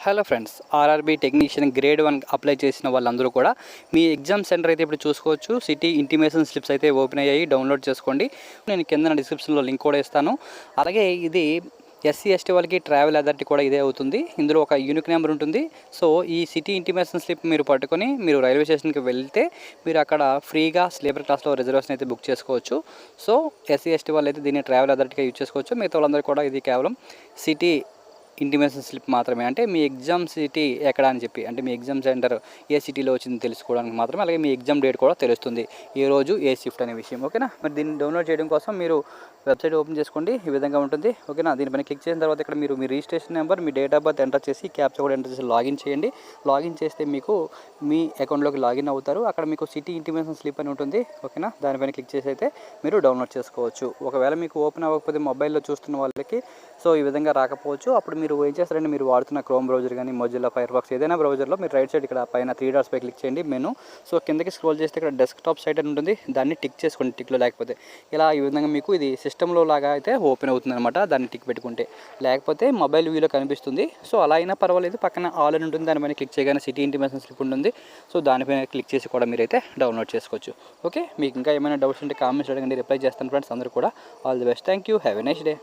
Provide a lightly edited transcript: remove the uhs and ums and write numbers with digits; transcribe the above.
Hello friends, RRB technician grade 1 apply చేసిన వాళ్ళందరూ కూడా మీ ఎగ్జామ్ సెంటర్ అయితే ఇప్పుడు చూసుకోవచ్చు. సిటీ ఇంటిమేషన్ స్లిప్స్ అయితే ఓపెన్ అయ్యాయి, డౌన్లోడ్ చేసుకోండి. నేను కింద డిస్క్రిప్షన్లో లింక్ కూడా ఇస్తాను. అలాగే ఇది ఎస్సీ ఎస్టీ వాళ్ళకి ట్రావెల్ అథారిటీ కూడా ఇదే అవుతుంది. ఇందులో ఒక యూనిక్ నెంబర్ ఉంటుంది. సో ఈ సిటీ ఇంటిమేషన్ స్లిప్ మీరు పట్టుకొని మీరు రైల్వే స్టేషన్కి వెళ్తే మీరు అక్కడ ఫ్రీగా స్లీపర్ క్లాస్లో రిజర్వేషన్ అయితే బుక్ చేసుకోవచ్చు. సో ఎస్సీ ఎస్టీ వాళ్ళు అయితే దీన్ని ట్రావెల్ అథారిటీగా యూజ్ చేసుకోవచ్చు. మిగతా వాళ్ళందరూ కూడా ఇది కేవలం సిటీ ఇంటిమేషన్ స్లిప్ మాత్రమే. అంటే మీ ఎగ్జామ్ సిటీ ఎక్కడ అని చెప్పి, అంటే మీ ఎగ్జామ్ సెంటర్ ఏ సిటీలో వచ్చింది తెలుసుకోవడానికి మాత్రమే. అలాగే మీ ఎగ్జామ్ డేట్ కూడా తెలుస్తుంది, ఏ రోజు ఏ షిఫ్ట్ అనే విషయం. ఓకేనా? మరి దీన్ని డౌన్లోడ్ చేయడం కోసం మీరు వెబ్సైట్ ఓపెన్ చేసుకోండి. ఈ విధంగా ఉంటుంది. ఓకేనా? దీనిపైన క్లిక్ చేసిన తర్వాత ఇక్కడ మీరు మీ రిజిస్ట్రేషన్ నెంబర్, మీ డేట్ ఆఫ్ బర్త్ ఎంటర్ చేసి క్యాప్చా కూడా ఎంటర్ చేసి లాగిన్ చేయండి. లాగిన్ చేస్తే మీకు మీ అకౌంట్లోకి లాగిన్ అవుతారు. అక్కడ మీకు సిటీ ఇంటిమేషన్ స్లిప్ అని ఉంటుంది. ఓకేనా? దానిపైన క్లిక్ చేసి అయితే మీరు డౌన్లోడ్ చేసుకోవచ్చు. ఒకవేళ మీకు ఓపెన్ అవ్వకపోతే మొబైల్లో చూస్తున్న వాళ్ళకి సో ఈ విధంగా రాకపోవచ్చు. అప్పుడు మీరు ఏం చేస్తారంటే, మీరు వాడుతున్న క్రోమ్ బ్రౌజర్ కానీ మొజిల్లా ఫైర్ ఫాక్స్ ఏదైనా బ్రౌజర్లో మీరు రైట్ సైడ్ ఇక్కడ పైన 3 డాట్స్ పై క్లిక్ చేయండి మెను. సో కిందకి స్క్రోల్ చేస్తే ఇక్కడ డెస్క్టాప్ సైట్ అని ఉంటుంది. దాన్ని టిక్ చేసుకోండి, టిక్లో లేకపోతే. ఇలా ఈ విధంగా మీకు ఇది సిస్టంలో లాగా అయితే ఓపెన్ అవుతుంది అనమాట, దాన్ని టిక్ పెట్టుకుంటే. లేకపోతే మొబైల్ వ్యూలో కనిపిస్తుంది. సో అలా అయినా పర్వాలేదు, పక్కన ఆల్ అని ఉంటుంది, దానిపైన క్లిక్ చేయగానే సిటీ ఇంటిమేషన్ స్లిప్ ఉంటుంది. సో దానిపైన క్లిక్ చేసి కూడా మీరైతే డౌన్లోడ్ చేసుకోవచ్చు. ఓకే, మీకు ఇంకా ఏమైనా డౌట్స్ ఉంటే కామెంట్స్ అడగండి, రిప్లై చేస్తాను ఫ్రెండ్స్. అందరూ కూడా all the best. Thank you. Have a nice day.